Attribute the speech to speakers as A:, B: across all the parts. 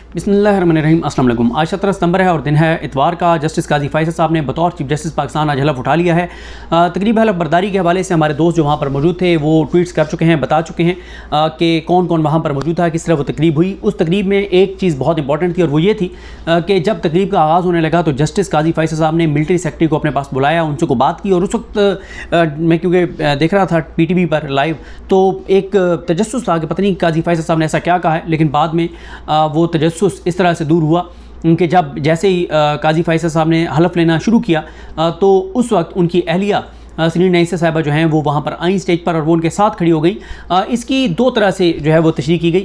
A: बिस्मिल्लाहिर्रहमानिर्रहीम। अस्सलाम वालेकुम। आज 17 सितंबर है और दिन है इतवार का। जस्टिस काजी फैसल साहब ने बतौर चीफ जस्टिस पाकिस्तान आज हलफ उठा लिया है। तकरीब हलफ बर्दारी के हवाले से हमारे दोस्त जो वहाँ पर मौजूद थे वो ट्वीट्स कर चुके हैं, बता चुके हैं कि कौन कौन वहाँ पर मौजूद था, किस तरह वो तकरीब हुई। उस तकरीब में एक चीज़ बहुत इंपॉर्टेंट थी और वो ये थी कि जब तकरीब का आगाज़ होने लगा तो जस्टिस काजी फैसल साहब ने मिलिट्री सेक्रेटरी को अपने पास बुलाया, उनसे को बात की। और उस वक्त मैं क्योंकि देख रहा था PTV पर लाइव, तो एक तजस्सुस था कि पता नहीं काजी फैसल साहब ने ऐसा क्या कहा है, लेकिन बाद में वो तजस्सुस इस तरह से दूर हुआ उनके जब जैसे ही काजी फैसल साहब ने हलफ लेना शुरू किया तो उस वक्त उनकी अहलिया सरीन नईसा साहिबा जो हैं वो वहाँ पर आई स्टेज पर और वो उनके साथ खड़ी हो गई। इसकी दो तरह से जो है वो तशरीह की गई।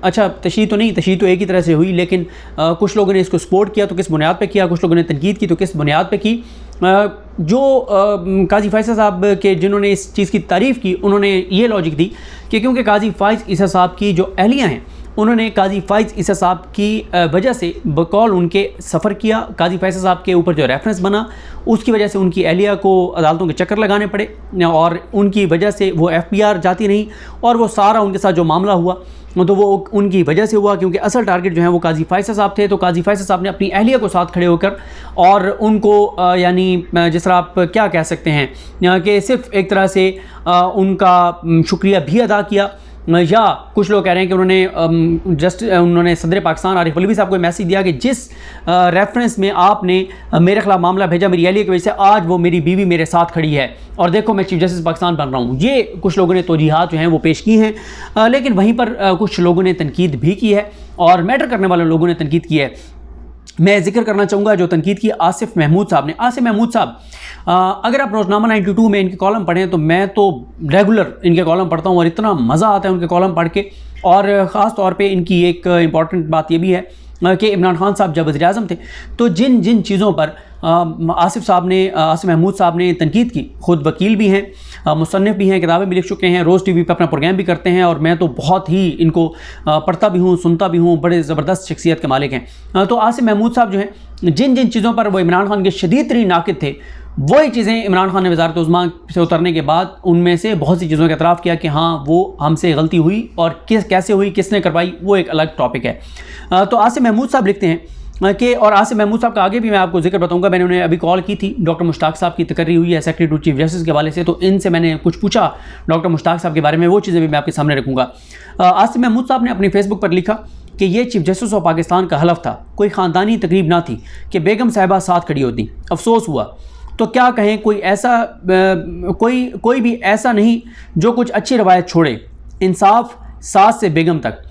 A: अच्छा, तशरीह तो नहीं, तशरीह तो एक ही तरह से हुई, लेकिन कुछ लोगों ने इसको सपोर्ट किया तो किस बुनियाद पे किया, कुछ लोगों ने तनकीद की तो किस बुनियाद पे की। जो काजी फैसल साहब के जिन्होंने इस चीज़ की तारीफ़ की उन्होंने ये लॉजिक दी कि क्योंकि काजी फैसल साहब की जो अहलियाँ हैं उन्होंने काजी फैसल साहब की वजह से बकौल उनके सफ़र किया, काजी फैसल साहब के ऊपर जो रेफरेंस बना उसकी वजह से उनकी अहलिया को अदालतों के चक्कर लगाने पड़े और उनकी वजह से वो FPR जाती रही और वो सारा उनके साथ जो मामला हुआ तो वो उनकी वजह से हुआ, क्योंकि असल टारगेट जो है वो काजी फैसल साहब थे। तो काजी फैसल साहब ने अपनी अहलिया को साथ खड़े होकर और उनको यानी जिस तरह आप क्या कह सकते हैं कि सिर्फ एक तरह से उनका शुक्रिया भी अदा किया, या कुछ लोग कह रहे हैं कि उन्होंने सदर पाकिस्तान आरिफ अलवी साहब को मैसेज दिया कि जिस रेफरेंस में आपने मेरे खिलाफ मामला भेजा मेरी अहलिया की वजह से आज वो मेरी बीवी मेरे साथ खड़ी है और देखो मैं चीफ जस्टिस पाकिस्तान बन रहा हूँ। ये कुछ लोगों ने तौजीहात जो हैं वो पेश की हैं, लेकिन वहीं पर कुछ लोगों ने तनकीद भी की है और मैटर करने वाले लोगों ने तनकीद की है। मैं जिक्र करना चाहूँगा जो तनकीद की आसिफ महमूद साहब ने। आसिफ महमूद साहब, अगर आप रोज़नामा 92 में इनके कॉलम पढ़ें तो मैं तो रेगुलर इनके कॉलम पढ़ता हूँ और इतना मज़ा आता है उनके कॉलम पढ़ के। और ख़ास तौर पे इनकी एक इम्पॉर्टेंट बात ये भी है कि इमरान खान साहब जब वज़ीर आज़म थे तो जिन जिन चीज़ों पर आसिफ महमूद साहब ने तनकीद की, ख़ुद वकील भी हैं, मुसन्निफ़ भी हैं, किताबें भी लिख चुके हैं, रोज़ TV पर अपना प्रोग्राम भी करते हैं और मैं तो बहुत ही इनको पढ़ता भी हूँ, सुनता भी हूँ, बड़े ज़बरदस्त शख्सियत के मालिक हैं। तो आसिफ महमूद साहब जो हैं जिन जिन चीज़ों पर वो इमरान खान के शदीद तरीन नाक़िद थे वही चीज़ें इमरान खान ने वज़ारत उज़्मा से उतरने के बाद उनमें से बहुत सी चीज़ों का एतराफ़ किया कि हाँ वो हमसे गलती हुई और कैसे हुई, किसने करवाई, वो एक अलग टॉपिक है। तो आसिफ महमूद साहब लिखते हैं कि, और आसिफ महमूद साहब का आगे भी मैं आपको जिक्र बताऊंगा, मैंने उन्हें अभी कॉल की थी, डॉक्टर मुश्ताक साहब की तकर्री हुई है सेक्रेटरी टू चीफ जस्टिस के हवाले से, तो इनसे मैंने कुछ पूछा डॉक्टर मुश्ताक साहब के बारे में, वो चीज़ें भी मैं आपके सामने रखूँगा। आसिफ महमूद साहब ने अपनी फेसबुक पर लिखा कि ये चीफ जस्टिस ऑफ पाकिस्तान का हलफ था, कोई ख़ानदानी तकरीब ना थी कि बेगम साहिबा साथ खड़ी होती, अफसोस हुआ। तो क्या कहें, कोई भी ऐसा नहीं जो कुछ अच्छी रवायत छोड़े, इंसाफ सास से बेगम तक।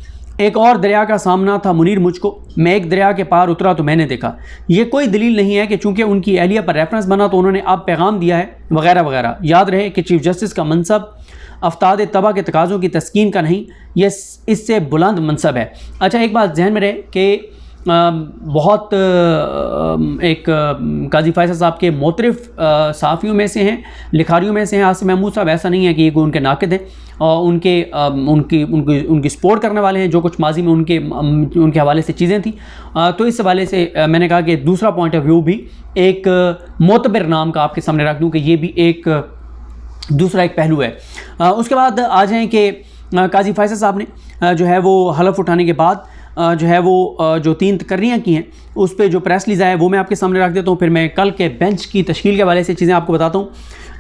A: एक और दरिया का सामना था मुनीर मुझको, मैं एक दरिया के पार उतरा तो मैंने देखा। ये कोई दलील नहीं है कि चूंकि उनकी अहलिया पर रेफरेंस बना तो उन्होंने अब पैगाम दिया है वगैरह वगैरह। याद रहे कि चीफ जस्टिस का मनसब अफ्ताद तबा के तकाज़ों की तस्कीन का नहीं, ये इससे बुलंद मनसब है। अच्छा, एक बात जहन में रहे कि बहुत एक काजी फैसल साहब के मोतरफ़ सहाफ़ियों में से हैं, लिखारियों में से हैं आसिफ महमूद साहब। ऐसा नहीं है कि ये उनके नाक़िद हैं और उनकी सपोर्ट करने वाले हैं, जो कुछ माजी में उनके हवाले से चीज़ें थी। तो इस हवाले से मैंने कहा कि दूसरा पॉइंट ऑफ व्यू भी एक मोतबर नाम का आपके सामने रख दूँ कि ये भी एक दूसरा एक पहलू है। उसके बाद आ जाएँ कि काजी फैसल साहब ने जो है वो हलफ उठाने के बाद जो है वो जो 3 तकर्रियाँ की हैं उस पर जो प्रेस रिलीज़ है वो मैं आपके सामने रख देता हूँ। फिर मैं कल के बेंच की तश्कील के हवाले से चीज़ें आपको बताता हूँ।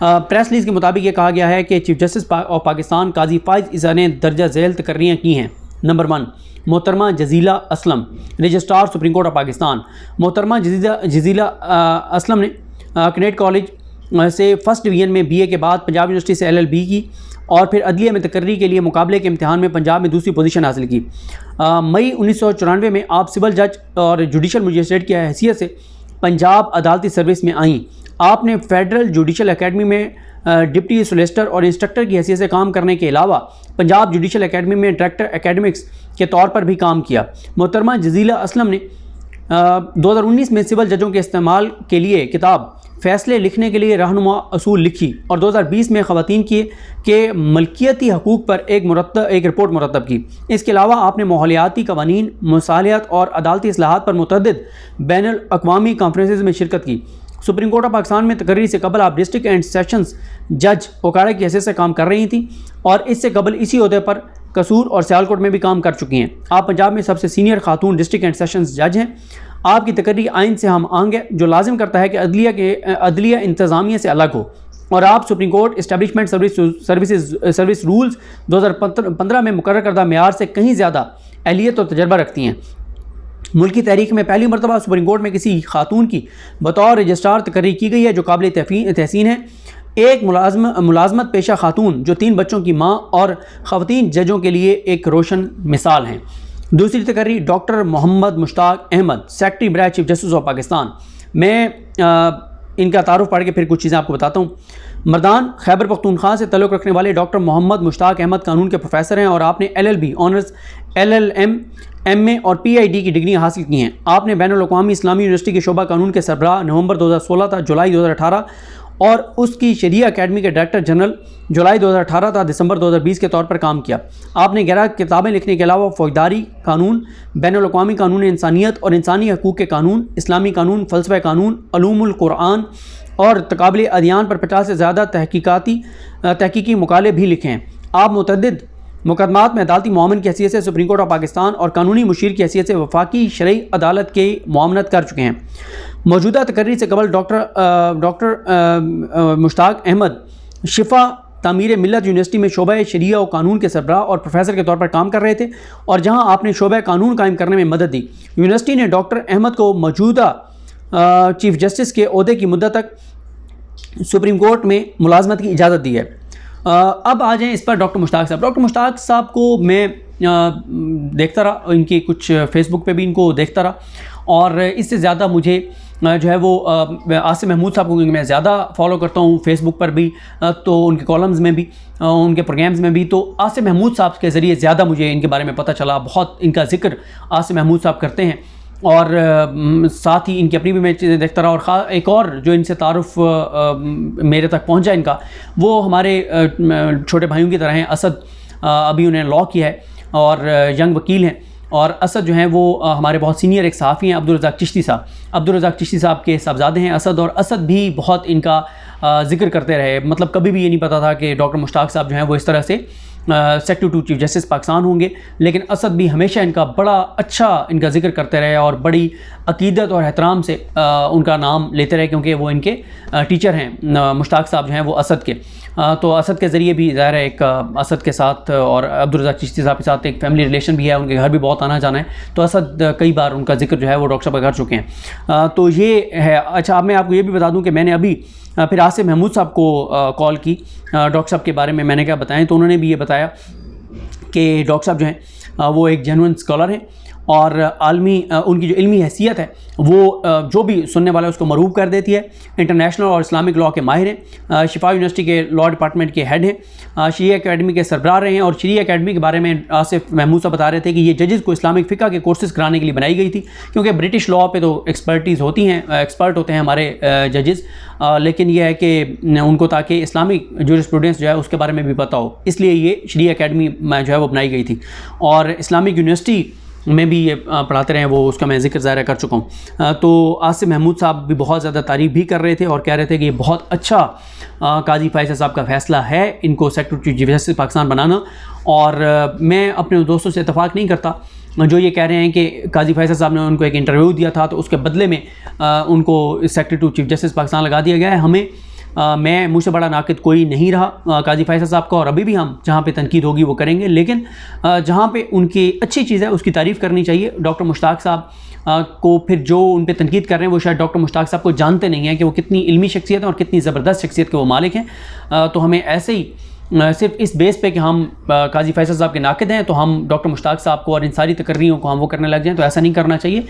A: प्रेस रिलीज़ के मुताबिक ये कहा गया है कि chief justice of Pakistan Qazi Faisal ने दर्जा झेल तकर्रियाँ की हैं। नंबर 1, मोहतरमा Jazila Aslam, registrar supreme court of Pakistan. मोहतरमा जजीला असलम ने कैडेट कॉलेज से फर्स्ट डिवीज़न में BA के बाद पंजाब यूनिवर्सिटी से LLB की और फिर अदलिया में तकर्री के लिए मुकाबले के इम्तिहान में पंजाब में दूसरी पोजीशन हासिल की। मई 1994 में आप सिविल जज और जुडिशल मजिस्ट्रेट की हैसियत से पंजाब अदालती सर्विस में आईं। आपने फेडरल जुडिशल एकेडमी में डिप्टी सोलिसिटर और इंस्ट्रक्टर की हैसियत से काम करने के अलावा पंजाब जुडिशल एकेडमी में डायरेक्टर एकेडमिक्स के तौर पर भी काम किया। मोहतरमा जजीला असलम ने 2019 में सिविल जजों के इस्तेमाल के लिए किताब फ़ैसले लिखने के लिए रहनुमा असूल लिखी और 2020 में ख़वातीन के मलकियती हकूक़ पर एक रिपोर्ट मुरतब की। इसके अलावा आपने माहौलियाती क़वानीन, मुसालियत और अदालती इस्लाहात पर मुतअद्दिद बैनुल अक़वामी कॉन्फ्रेंसेस में शिरकत की। सुप्रीम कोर्ट ऑफ पाकिस्तान में तकर्री से कबल आप डिस्ट्रिक्ट एंड सेशंस जज ओकाड़ा की हैसियत से काम कर रही थी और इससे कबल इसी ओहदे पर कसूर और सियालकोट में भी काम कर चुकी हैं। आप पंजाब में सबसे senior Khatoon district and sessions जज हैं। आपकी तकर्री आइन से हम आंग है जो लाजिम करता है कि अदलिया इंतज़ामिया से अलग हो, और आप supreme court establishment service rules 2015 में मुकर्रर करदा मेयार से कहीं ज़्यादा अहलियत और तजर्बा रखती हैं। मुल्की तहरीक में पहली मरतबा सुप्रीम कोर्ट में किसी खातून की बतौर रजिस्ट्रार तकर्री की गई है जो काबिल तहसीन है। एक मुलाजमत पेशा खातून जो 3 बच्चों की माँ और ख़वातीन जजों के लिए एक रोशन मिसाल हैं। दूसरी तकर्री डॉक्टर मोहम्मद मुश्ताक अहमद, सेक्रेटरी बराए चीफ जस्टिस ऑफ पाकिस्तान। मैं इनका तारुफ पढ़ के फिर कुछ चीज़ें आपको बताता हूँ। मर्दान खैबर पख्तूनख्वा से तल्लुक़ रखने वाले डॉक्टर मोहम्मद मुश्ताक अहमद कानून के प्रोफेसर हैं और आपने LLB ऑनर्स, LLM, MA और PhD की डिग्री हासिल की हैं। आपने बैनुल अक़वामी इस्लामी यूनिवर्सिटी के शोबा कानून के सरबराह नवंबर 2016 था जुलाई 2018 और उसकी शरिया अकेडमी के डायरेक्टर जनरल जुलाई 2018 था दिसंबर 2020 के तौर पर काम किया। आपने 11 किताबें लिखने के अलावा फौजदारी कानून, बैनुल अक़वामी कानून इंसानियत और इंसानी हकूक़ के कानून, इस्लामी कानून, फ़लसफ़े कानून, उलूमुल कुरान और तक़ाबुल अदियान पर 50 से ज़्यादा तहकीकी मुकाले भी लिखे हैं। आप मुतअद्दिद मुकदमात में अदालती मुआवन की हैसियत से सुप्रीम कोर्ट ऑफ पाकिस्तान और कानूनी मुशीर की हैसियत से वफाकी शरई अदालत के मुआवनत कर चुके हैं। मौजूदा तकर्री से कबल डॉक्टर मुश्ताक अहमद शिफा तामीर मिल्लत यूनिवर्सिटी में शोबा शरिया और कानून के सरबराह और प्रोफेसर के तौर पर काम कर रहे थे और जहां आपने शोबा कानून कायम करने में मदद दी। यूनिवर्सिटी ने डॉक्टर अहमद को मौजूदा चीफ जस्टिस के ओहदे की मुद्दत तक सुप्रीम कोर्ट में मुलाजमत की इजाज़त दी है। अब आ जाएँ इस पर डॉक्टर मुश्ताक साहब। डॉक्टर मुश्ताक साहब को मैं देखता रहा, इनके कुछ फेसबुक पे भी इनको देखता रहा और इससे ज़्यादा मुझे जो है वो आसिम महमूद साहब को मैं ज़्यादा फॉलो करता हूँ फेसबुक पर भी, तो उनके कॉलम्स में भी, उनके प्रोग्राम्स में भी। तो आसिम महमूद साहब के ज़रिए ज़्यादा मुझे इनके बारे में पता चला। बहुत इनका जिक्र आसिम महमूद साहब करते हैं और साथ ही इनकी अपनी भी मैं चीज़ें देखता रहा। और एक और जो इनसे तारुफ मेरे तक पहुंचा इनका, वो हमारे छोटे भाइयों की तरह हैं। असद अभी उन्हें लॉ किया है और यंग वकील हैं, और असद जो हैं वो हमारे बहुत सीनियर एक सहाफ़ी हैं, अब्दुल रज़ाक चिश्ती साहब। अब्दुल रज़ाक चिश्ती साहब के साहबजादे हैं असद, और असद भी बहुत इनका जिक्र करते रहे। मतलब कभी भी ये नहीं पता था कि डॉक्टर मुश्ताक साहब जो हैं वो इस तरह से secretary to chief justice Pakistan होंगे, लेकिन असद भी हमेशा इनका बड़ा अच्छा इनका जिक्र करते रहे और बड़ी अकीदत और एहतराम से उनका नाम लेते रहे, क्योंकि वो इनके टीचर हैं मुश्ताक साहब जो हैं वो असद के। तो असद के ज़रिए भी ज़ाहिर है एक असद के साथ और अब्दुल रज़ाक चिश्ती साहब के साथ एक फैमिली रिलेशन भी है, उनके घर भी बहुत आना जाना है। तो असद कई बार उनका जिक्र जो है वो डॉक्टर साहब कर चुके हैं। तो ये है। अच्छा, अब मैं आपको ये भी बता दूं कि मैंने अभी फिर आसिम महमूद साहब को कॉल की डॉक्टर साहब के बारे में मैंने क्या बताया, तो उन्होंने भी ये बताया कि डॉक्टर साहब जो हैं वो एक जेन्युइन स्कॉलर हैं और आलमी उनकी जो इल्मी हैसियत है वो जो भी सुनने वाला है उसको मरूब कर देती है। इंटरनेशनल और इस्लामिक लॉ के माहिर हैं, शिफा यूनिवर्सिटी के लॉ डिपार्टमेंट के हेड हैं, शरिया अकेडमी के सरबराह रहे हैं। और शरिया अकेडमी के बारे में आसिफ महमूद साहब बता रहे थे कि ये जजेस को इस्लामिक फ़िक़्ह के कोर्सेज़ कराने के लिए बनाई गई थी, क्योंकि ब्रिटिश लॉ पे तो एक्सपर्टीज़ होती हैं, एक्सपर्ट होते हैं हमारे जजेस, लेकिन यह है कि उनको ताकि इस्लामिक जूरिस्प्रूडेंस जो है उसके बारे में भी पता हो, इसलिए ये शरिया अकेडमी जो है वो बनाई गई थी। और इस्लामिक यूनिवर्सिटी में भी ये पढ़ाते रहे, वो उसका मैं जिक्र ज़ाहिर कर चुका हूँ। तो आसिम महमूद साहब भी बहुत ज़्यादा तारीफ़ भी कर रहे थे और कह रहे थे कि ये बहुत अच्छा काजी फैसल साहब का फ़ैसला है इनको सेक्रेटरी चीफ जस्टिस पाकिस्तान बनाना। और मैं अपने दोस्तों से इत्तेफाक नहीं करता जो ये कह रहे हैं कि काजी फैसल साहब ने उनको एक इंटरव्यू दिया था तो उसके बदले में उनको secretary to chief justice Pakistan लगा दिया गया है। हमें मैं मुझसे बड़ा नाकिद कोई नहीं रहा काजी फैसल साहब का, और अभी भी हम जहाँ पे तनकीद होगी वो करेंगे, लेकिन जहाँ पे उनकी अच्छी चीज़ है उसकी तारीफ़ करनी चाहिए। डॉक्टर मुश्ताक साहब को फिर जो उन पे तनकीद कर रहे हैं वो शायद डॉक्टर मुश्ताक साहब को जानते नहीं हैं कि वो कितनी इल्मी शख्सियत है और कितनी ज़बरदस्त शख्सियत के वो मालिक हैं। तो हमें ऐसे ही सिर्फ इस बेस पे कि हम काजी फैसल साहब के नाकिद हैं तो हम डॉक्टर मुश्ताक साहब को और इन सारी तकर्रियों को हम वो करने लग जाएं, तो ऐसा नहीं करना चाहिए।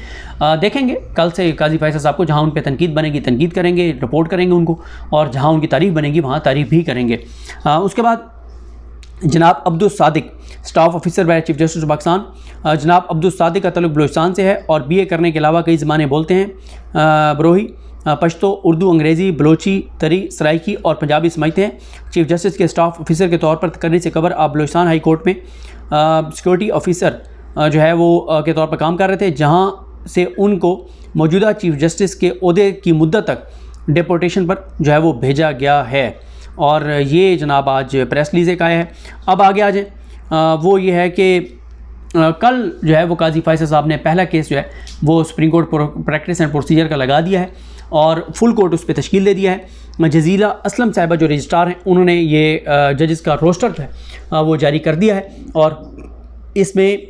A: देखेंगे कल से काजी फैसल साहब को जहां उन पे तनकीद बनेगी तनकीद करेंगे, रिपोर्ट करेंगे उनको, और जहां उनकी तारीफ़ बनेगी वहाँ तारीफ़ भी करेंगे। उसके बाद जनाब Abdul Sadiq, staff officer by chief justice Pakistan. जनाब अब्दुल सादिक का तल्लुक़ बलूचिस्तान से है और BA करने के अलावा कई ज़बानें बोलते हैं, बरोही, पश्तो, उर्दू, अंग्रेज़ी, बलोची, तरी, सराइकी और पंजाबी समझते हैं। चीफ जस्टिस के स्टाफ ऑफिसर के तौर पर तकर्री से कबर आप बलूचिस्तान हाई कोर्ट में सिक्योरिटी ऑफिसर जो है वो के तौर पर काम कर रहे थे, जहां से उनको मौजूदा चीफ जस्टिस के ओहदे की मुद्दत तक डिपोर्टेशन पर जो है वो भेजा गया है। और ये जनाब आज प्रेस रिलीज़ एक आया है। अब आगे आ जाए, वो ये है कि कल जो है वो काजी फैसल साहब ने पहला केस जो है वो supreme court practice and procedure का लगा दिया है और फुल कोर्ट उस पर तश्कील दे दिया है। जजीला असलम साहिबा जो रजिस्ट्रार हैं उन्होंने ये जजेस का रोस्टर जो है वो जारी कर दिया है और इसमें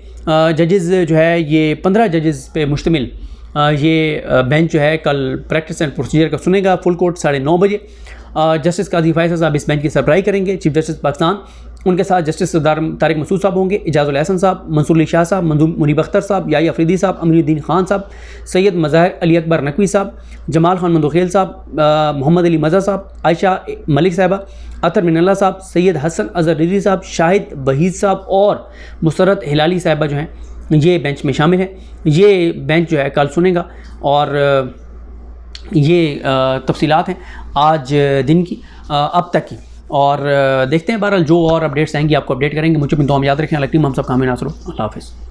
A: जजेस जो है ये 15 जजेस पे मुश्तमिल ये बेंच जो है कल प्रैक्टिस एंड प्रोसीजर का सुनेगा फुल कोर्ट 9:30 बजे। जस्टिस काजी फैसल साहब इस बेंच की सरबराही करेंगे, चीफ जस्टिस पाकिस्तान। उनके साथ जस्टिस तारिक मसूद साहब होंगे, इजाज़ुल एहसन साहब, मंसूर अली शाह साहब, मुनीब अख्तर साहब, याही अफरीदी साहब, अमीरुद्दीन खान साहब, सैयद मज़ाहिर अली अकबर नकवी साहब, जमाल खान मंदोखेल साहब, मोहम्मद अली मज़ा साहब, आयशा मलिक साहिबा, अतर मिनल्ला साहब, सैयद हसन अज़हर रिज़वी साहब, शाहिद वहीद साहब और मुसरत हिलाली साहिबा जो हैं ये बेंच में शामिल हैं। ये बेंच जो है कल सुनेगा और ये तफसीलात हैं आज दिन की अब तक की और देखते हैं बहरहाल जो और अपडेट्स आएंगी आपको अपडेट करेंगे। मुझे भी दुआ में याद रखें। लगती हम सब कामयाब नासरो। अल्लाह हाफ़िज़।